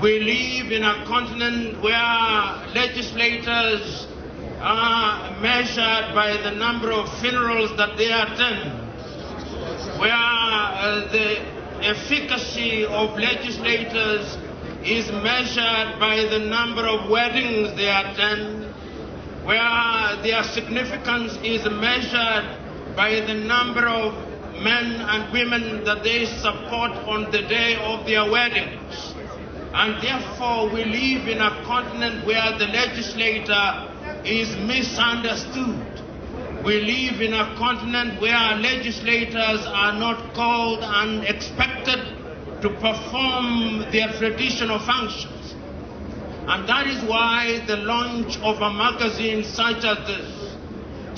We live in a continent where legislators are measured by the number of funerals that they attend, where the efficacy of legislators is measured by the number of weddings they attend, where their significance is measured by the number of men and women that they support on the day of their weddings. And therefore, we live in a continent where the legislator is misunderstood. We live in a continent where legislators are not called and expected to perform their traditional functions. And that is why the launch of a magazine such as this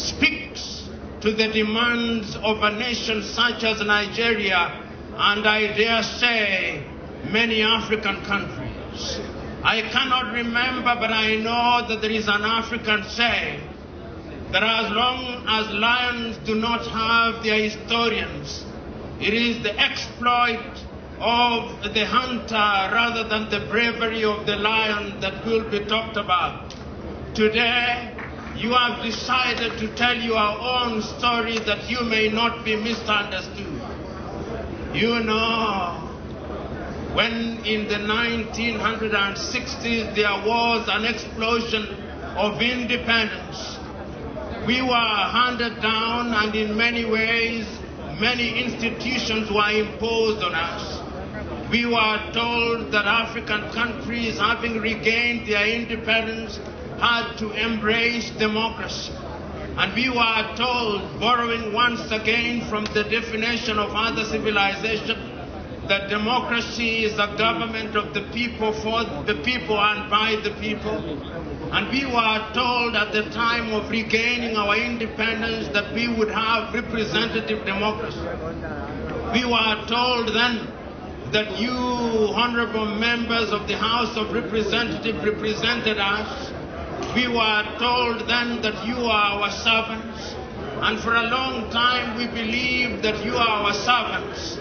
speaks to the demands of a nation such as Nigeria, and I dare say many African countries. I cannot remember, but I know that there is an African saying that as long as lions do not have their historians, it is the exploit of the hunter rather than the bravery of the lion that will be talked about. Today, you have decided to tell your own story that you may not be misunderstood. You know, when in the 1960s there was an explosion of independence, we were handed down, and in many ways, many institutions were imposed on us. We were told that African countries, having regained their independence, had to embrace democracy. And we were told, borrowing once again from the definition of other civilizations, that democracy is a government of the people, for the people, and by the people. And we were told at the time of regaining our independence that we would have representative democracy. We were told then that you, honorable members of the House of Representatives, represented us. We were told then that you are our servants. And for a long time we believed that you are our servants.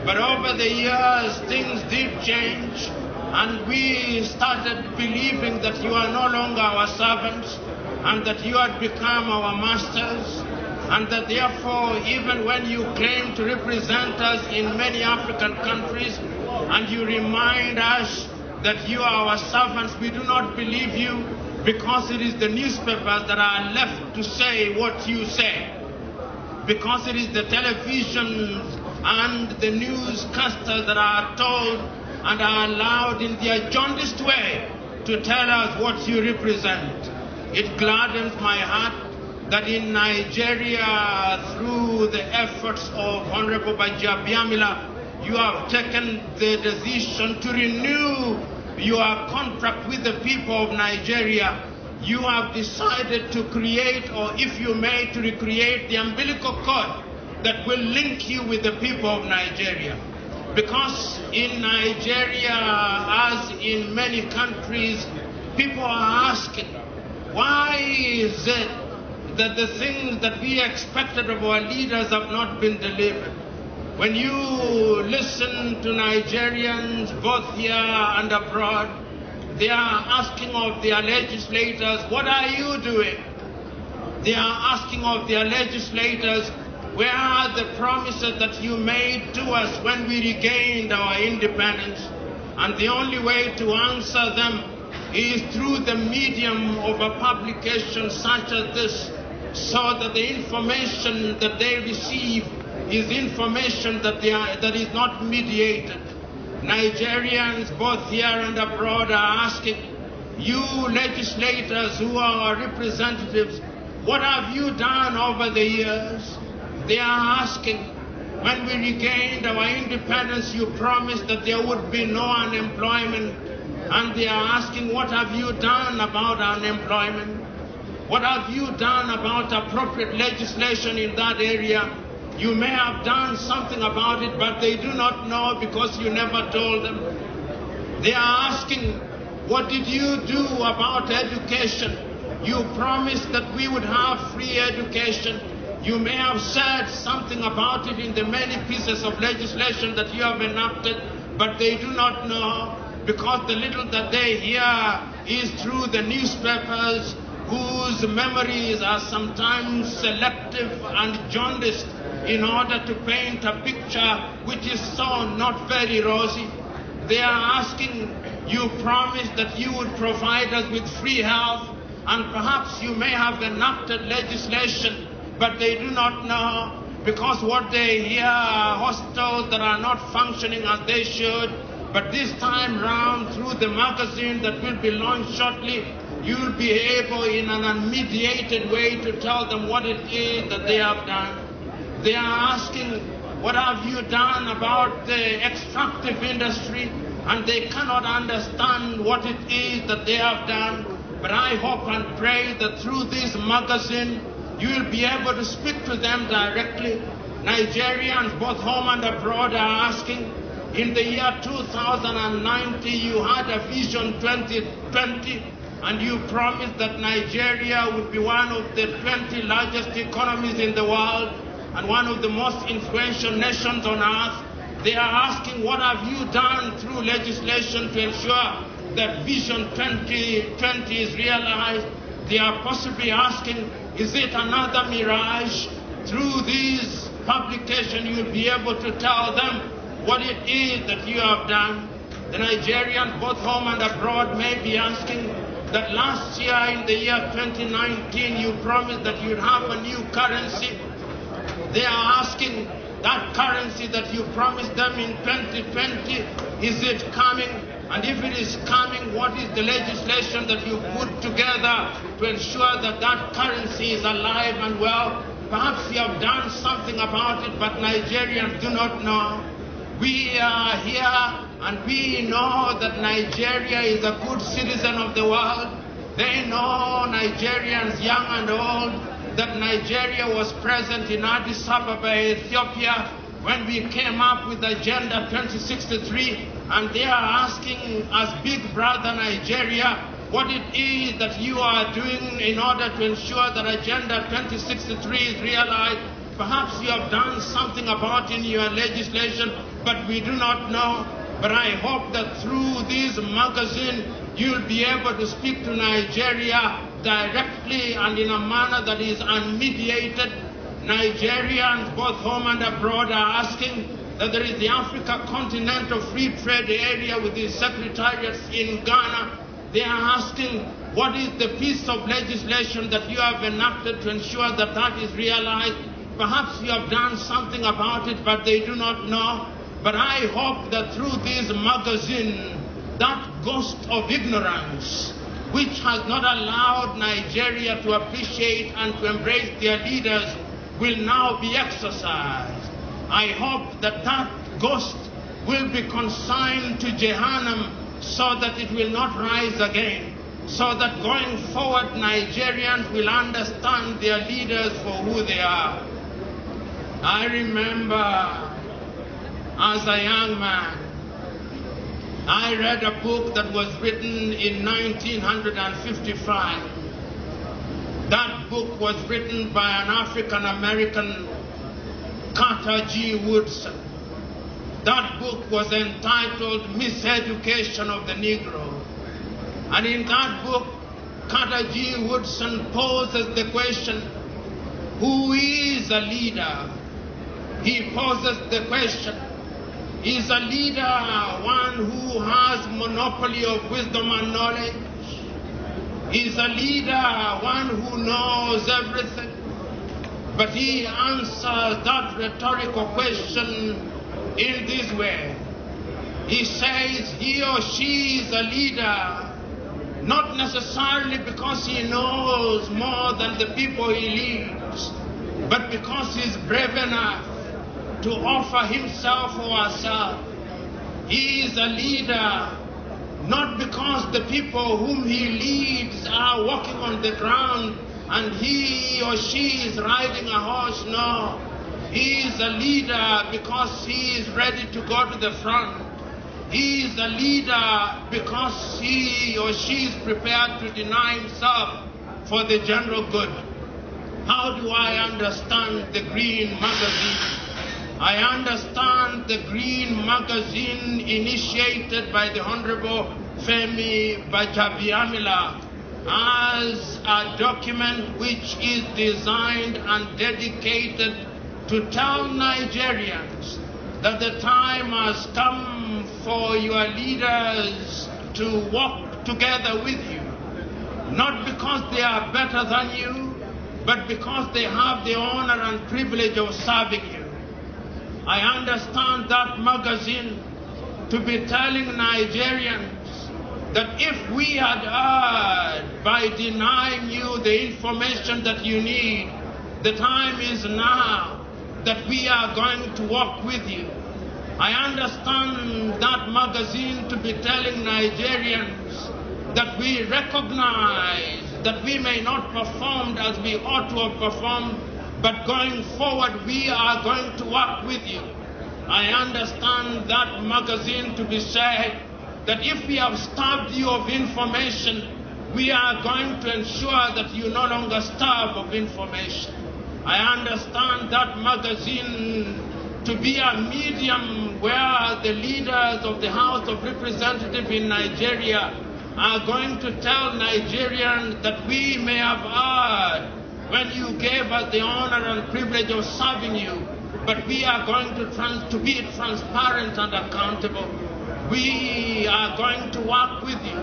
But over the years, things did change, and we started believing that you are no longer our servants, and that you had become our masters, and that therefore, even when you claim to represent us in many African countries, and you remind us that you are our servants, we do not believe you, because it is the newspapers that are left to say what you say, because it is the televisions and the newscasters that are told and are allowed in their jaundiced way to tell us what you represent. It gladdens my heart that in Nigeria, through the efforts of Honourable Bajabiamila, you have taken the decision to renew your contract with the people of Nigeria. You have decided to create, or if you may, to recreate the umbilical cord that will link you with the people of Nigeria. Because in Nigeria, as in many countries, people are asking, why is it that the things that we expected of our leaders have not been delivered? When you listen to Nigerians, both here and abroad, they are asking of their legislators, what are you doing? They are asking of their legislators, where are the promises that you made to us when we regained our independence? And the only way to answer them is through the medium of a publication such as this, so that the information that they receive is information that is not mediated. Nigerians, both here and abroad, are asking you legislators who are our representatives, what have you done over the years? They are asking, when we regained our independence, you promised that there would be no unemployment. And they are asking, what have you done about unemployment? What have you done about appropriate legislation in that area? You may have done something about it, but they do not know because you never told them. They are asking, what did you do about education? You promised that we would have free education. You may have said something about it in the many pieces of legislation that you have enacted, but they do not know. because the little that they hear is through the newspapers, whose memories are sometimes selective and jaundiced in order to paint a picture which is so not very rosy. They are asking, you promised that you would provide us with free health, and perhaps you may have enacted legislation, but they do not know, because what they hear are hospitals that are not functioning as they should. But this time round, through the magazine that will be launched shortly, you will be able in an unmediated way to tell them what it is that they have done. They are asking, what have you done about the extractive industry? And they cannot understand what it is that they have done. But I hope and pray that through this magazine, you will be able to speak to them directly. Nigerians, both home and abroad, are asking, in the year 2090, you had a Vision 2020, and you promised that Nigeria would be one of the 20 largest economies in the world and one of the most influential nations on earth. They are asking, what have you done through legislation to ensure that Vision 2020 is realized? They are possibly asking, is it another mirage? Through this publication, you will be able to tell them what it is that you have done. The Nigerians, both home and abroad, may be asking that last year, in the year 2019, you promised that you'd have a new currency. They are asking, that currency that you promised them in 2020, is it coming? And if it is coming, what is the legislation that you put together to ensure that that currency is alive and well? Perhaps you have done something about it, but Nigerians do not know. We are here and we know that Nigeria is a good citizen of the world. They know, Nigerians young and old, that Nigeria was present in Addis Ababa, Ethiopia, when we came up with Agenda 2063, and they are asking as big brother Nigeria what it is that you are doing in order to ensure that Agenda 2063 is realized. Perhaps you have done something about it in your legislation, but we do not know. But I hope that through this magazine, you'll be able to speak to Nigeria directly and in a manner that is unmediated. Nigerians, both home and abroad, are asking that there is the Africa Continental Free Trade Area with the secretariats in Ghana. They are asking, what is the piece of legislation that you have enacted to ensure that that is realized? Perhaps you have done something about it, but they do not know. But I hope that through this magazine, that ghost of ignorance, which has not allowed Nigeria to appreciate and to embrace their leaders, will now be exercised. I hope that that ghost will be consigned to Jehannam so that it will not rise again, so that going forward Nigerians will understand their leaders for who they are. I remember as a young man, I read a book that was written in 1955. That book was written by an African-American, Carter G. Woodson. That book was entitled Miseducation of the Negro. And in that book, Carter G. Woodson poses the question, who is a leader? He poses the question, is a leader one who has monopoly of wisdom and knowledge? Is a leader one who knows everything? But he answers that rhetorical question in this way. He says he or she is a leader, not necessarily because he knows more than the people he leads, but because he's brave enough to offer himself or herself. He is a leader not because the people whom he leads are walking on the ground and he or she is riding a horse. No, he is a leader because he is ready to go to the front. He is a leader because he or she is prepared to deny himself for the general good. How do I understand the Green Magazine? I understand the Green Magazine initiated by the Honourable Femi Bajabiamila as a document which is designed and dedicated to tell Nigerians that the time has come for your leaders to walk together with you, not because they are better than you, but because they have the honor and privilege of serving you. I understand that magazine to be telling Nigerians that if we had erred by denying you the information that you need, the time is now that we are going to walk with you. I understand that magazine to be telling Nigerians that we recognize that we may not perform as we ought to have performed, but going forward we are going to work with you. I understand that magazine to be said that if we have starved you of information, we are going to ensure that you no longer starve of information. I understand that magazine to be a medium where the leaders of the House of Representatives in Nigeria are going to tell Nigerians that we may have erred when you gave us the honor and privilege of serving you, but we are going to be transparent and accountable. We are going to work with you.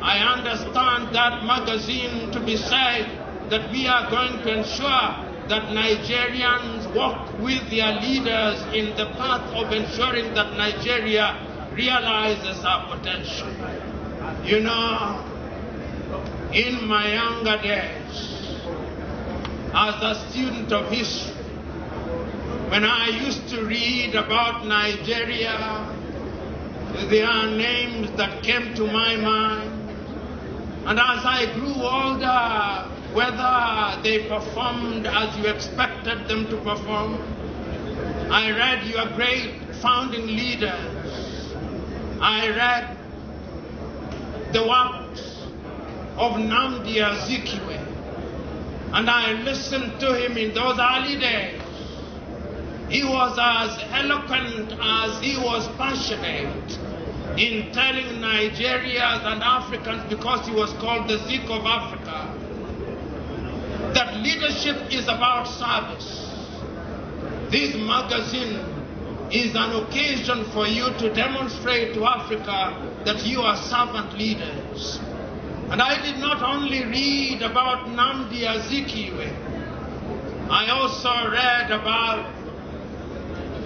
I understand that magazine to be said that we are going to ensure that Nigerians walk with their leaders in the path of ensuring that Nigeria realizes our potential. You know, in my younger days, as a student of history, when I used to read about Nigeria, there are names that came to my mind. And as I grew older, whether they performed as you expected them to perform, I read your great founding leaders. I read the works of Nnamdi Azikiwe, and I listened to him in those early days. He was as eloquent as he was passionate in telling Nigerians and Africans, because he was called the Zik of Africa, that leadership is about service. This magazine is an occasion for you to demonstrate to Africa that you are servant leaders. And I did not only read about Nnamdi Azikiwe, I also read about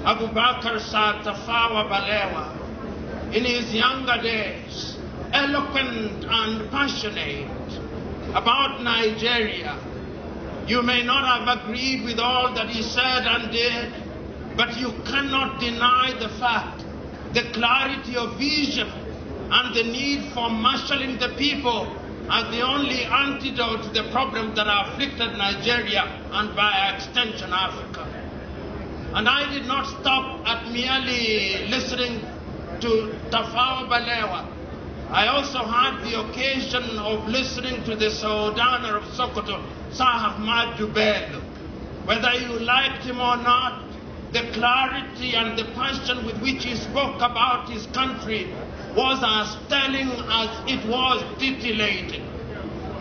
Abubakar Tafawa Balewa in his younger days, eloquent and passionate about Nigeria. You may not have agreed with all that he said and did, but you cannot deny the fact, the clarity of vision and the need for marshalling the people as the only antidote to the problems that have afflicted Nigeria and by extension Africa. And I did not stop at merely listening to Tafawa Balewa. I also had the occasion of listening to the Sultan of Sokoto, Sir Ahmadu Bello. Whether you liked him or not, the clarity and the passion with which he spoke about his country was as telling as it was titillating.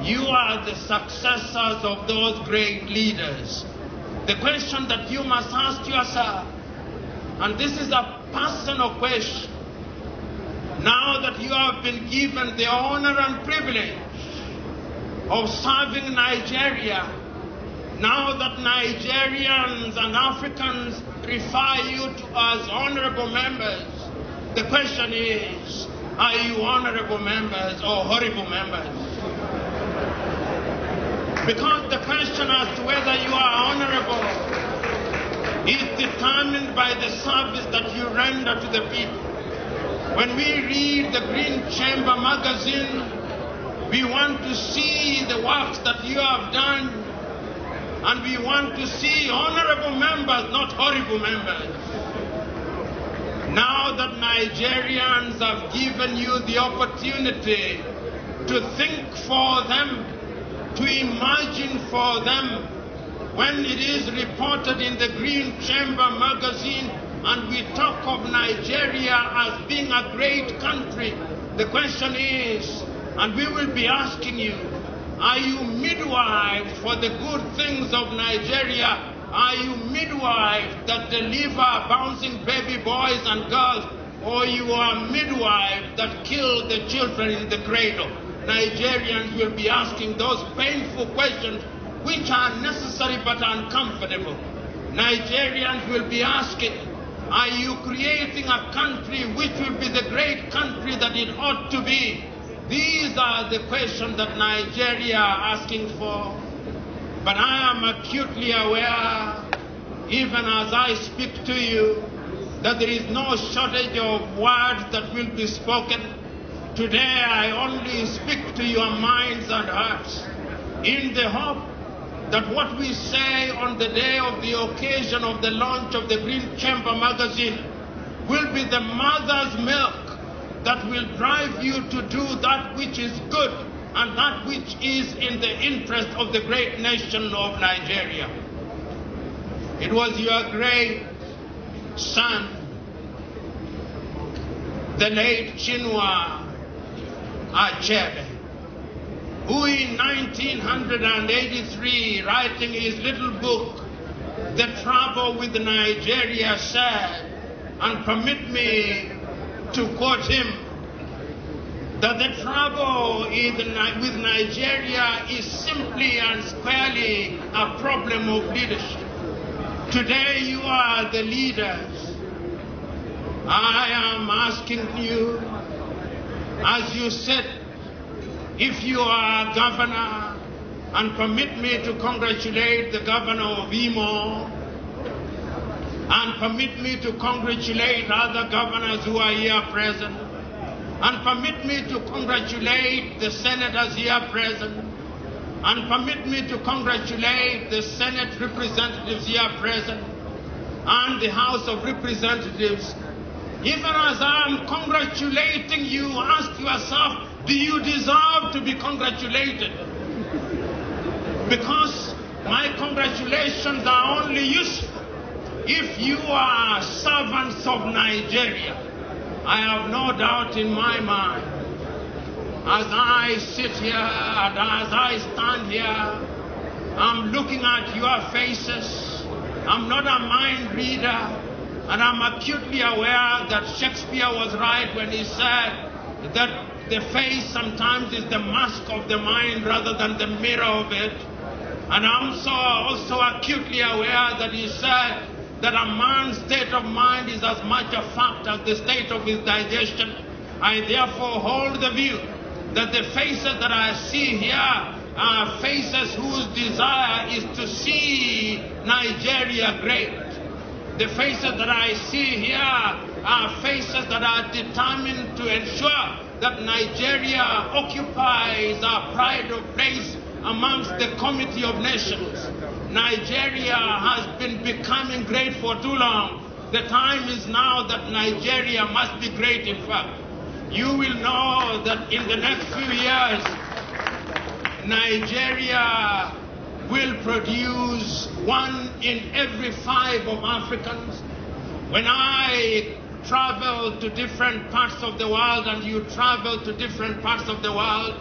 You are the successors of those great leaders. The question that you must ask yourself, and this is a personal question, now that you have been given the honor and privilege of serving Nigeria, now that Nigerians and Africans refer you to as honorable members, the question is, are you honorable members or horrible members? Because the question as to whether you are honorable is determined by the service that you render to the people. When we read the Green Chamber magazine, we want to see the works that you have done, and we want to see honorable members, not horrible members. Now that Nigerians have given you the opportunity to think for them, to imagine for them, when it is reported in the Green Chamber magazine and we talk of Nigeria as being a great country, the question is, and we will be asking you, are you midwives for the good things of Nigeria? Are you midwives that deliver bouncing baby boys and girls? Or you are midwives that kill the children in the cradle? Nigerians will be asking those painful questions which are necessary but uncomfortable. Nigerians will be asking, are you creating a country which will be the great country that it ought to be? These are the questions that Nigeria are asking for. But I am acutely aware, even as I speak to you, that there is no shortage of words that will be spoken. Today I only speak to your minds and hearts in the hope that what we say on the day of the occasion of the launch of the Green Chamber magazine will be the mother's milk that will drive you to do that which is good and that which is in the interest of the great nation of Nigeria. It was your great son, the late Chinua Achebe, who in 1983, writing his little book, The Trouble with Nigeria, said, and permit me to quote him, that the trouble with Nigeria is simply and squarely a problem of leadership. Today you are the leaders. I am asking you, as you said, if you are a governor, and permit me to congratulate the governor of Imo, and permit me to congratulate other governors who are here present, and permit me to congratulate the senators here present, and permit me to congratulate the Senate representatives here present, and the House of Representatives. Even as I am congratulating you, ask yourself, do you deserve to be congratulated? Because my congratulations are only useful if you are servants of Nigeria. I have no doubt in my mind, as I sit here and as I stand here, I'm looking at your faces. I'm not a mind reader, and I'm acutely aware that Shakespeare was right when he said that the face sometimes is the mask of the mind rather than the mirror of it. And I'm also acutely aware that he said that a man's state of mind is as much a fact as the state of his digestion. I therefore hold the view that the faces that I see here are faces whose desire is to see Nigeria great. The faces that I see here are faces that are determined to ensure that Nigeria occupies a pride of place amongst the Committee of Nations. Nigeria has been becoming great for too long. The time is now that Nigeria must be great, in fact. You will know that in the next few years, Nigeria will produce 1 in every 5 of Africans. When I travel to different parts of the world and you travel to different parts of the world,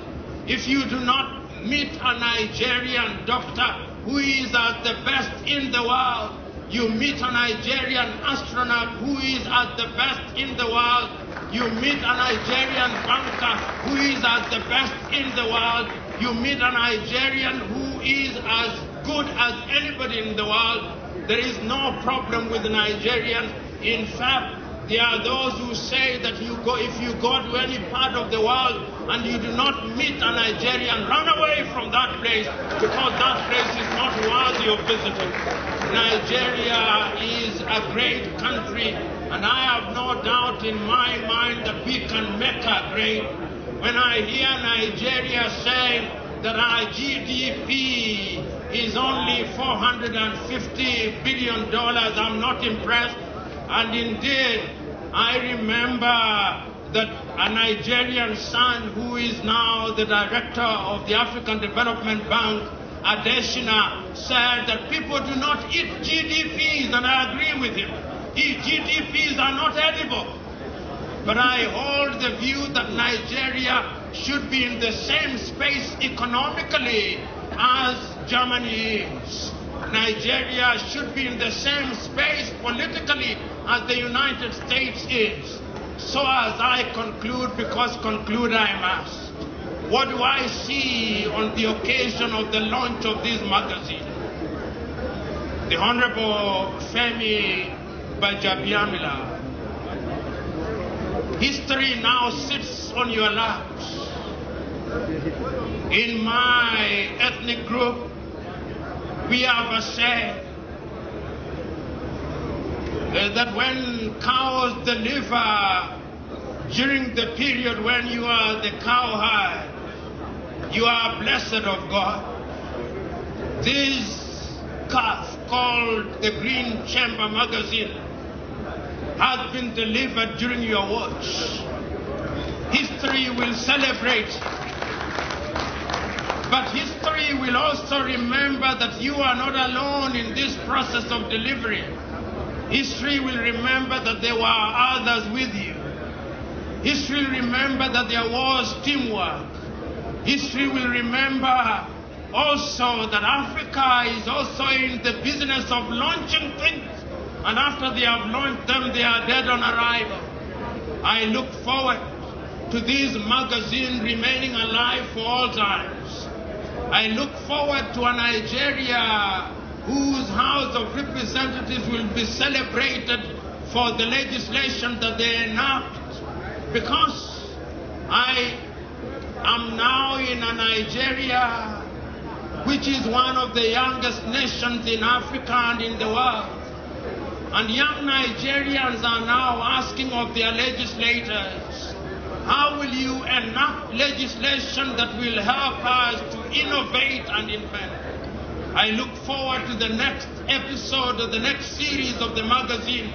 if you do not meet a Nigerian doctor who is at the best in the world, you meet a Nigerian astronaut who is at the best in the world, you meet a Nigerian banker who is at the best in the world, you meet a Nigerian who is as good as anybody in the world. There is no problem with the Nigerians. In fact, there are those who say that if you go to any part of the world and you do not meet a Nigerian, run away from that place, because that place is not worthy of visiting. Nigeria is a great country, and I have no doubt in my mind that we can make her great. When I hear Nigeria saying that our GDP is only $450 billion, I'm not impressed. And indeed, I remember that a Nigerian son who is now the director of the African Development Bank Adeshina said that people do not eat GDPs, and I agree with him. GDPs are not edible. But I hold the view that Nigeria should be in the same space economically as Germany is. Nigeria should be in the same space politically as the United States is. So as I conclude, because conclude I must, what do I see on the occasion of the launch of this magazine? The Honourable Femi Bajabiamila. History now sits on your laps. In my ethnic group, we have a say that when cows deliver during the period when you are the cowherd, you are blessed of God. This calf called the Green Chamber magazine has been delivered during your watch. History will celebrate, but history will also remember that you are not alone in this process of delivery. History will remember that there were others with you. History will remember that there was teamwork. History will remember also that Africa is also in the business of launching things, and after they have launched them, they are dead on arrival. I look forward to this magazine remaining alive for all times. I look forward to a Nigeria whose House of Representatives will be celebrated for the legislation that they enact, because I am now in a Nigeria which is one of the youngest nations in Africa and in the world. And young Nigerians are now asking of their legislators, how will you enact legislation that will help us to innovate and invent? I look forward to the next episode of the next series of the magazine,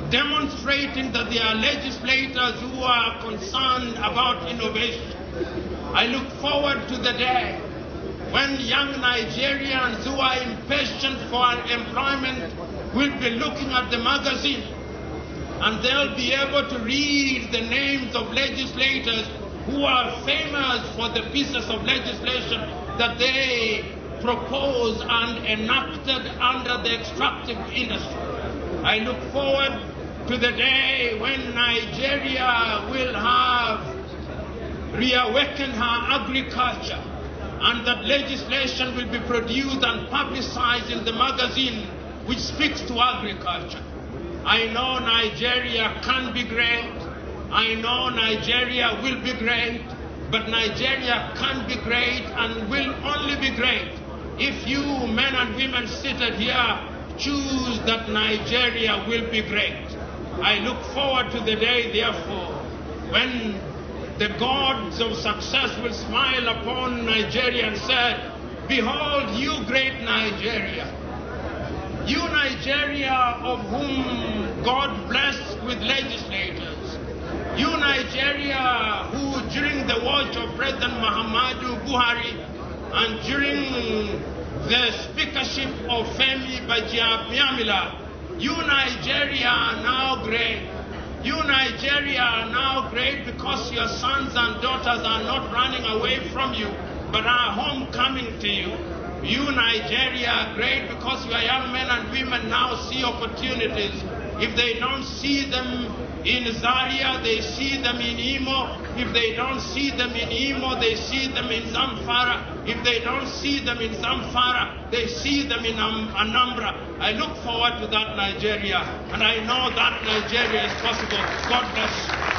demonstrating that there are legislators who are concerned about innovation. I look forward to the day when young Nigerians who are impatient for employment will be looking at the magazine, and they'll be able to read the names of legislators who are famous for the pieces of legislation that they proposed and enacted under the extractive industry. I look forward to the day when Nigeria will have reawakened her agriculture, and that legislation will be produced and publicized in the magazine which speaks to agriculture. I know Nigeria can be great. I know Nigeria will be great. But Nigeria can be great and will only be great if you men and women seated here choose that Nigeria will be great. I look forward to the day, therefore, when the gods of success will smile upon Nigeria and say, behold, you great Nigeria. You Nigeria of whom God blessed with legislators. You Nigeria who during the watch of President Muhammadu Buhari and during the speakership of Femi Bajabiamila, you Nigeria are now great. You Nigeria are now great because your sons and daughters are not running away from you, but are homecoming to you. You Nigeria are great because your young men and women now see opportunities. If they don't see them in Zaria, they see them in Imo. If they don't see them in Imo, they see them in Zamfara. If they don't see them in Zamfara, they see them in Anambra. I look forward to that Nigeria, and I know that Nigeria is possible. God bless you.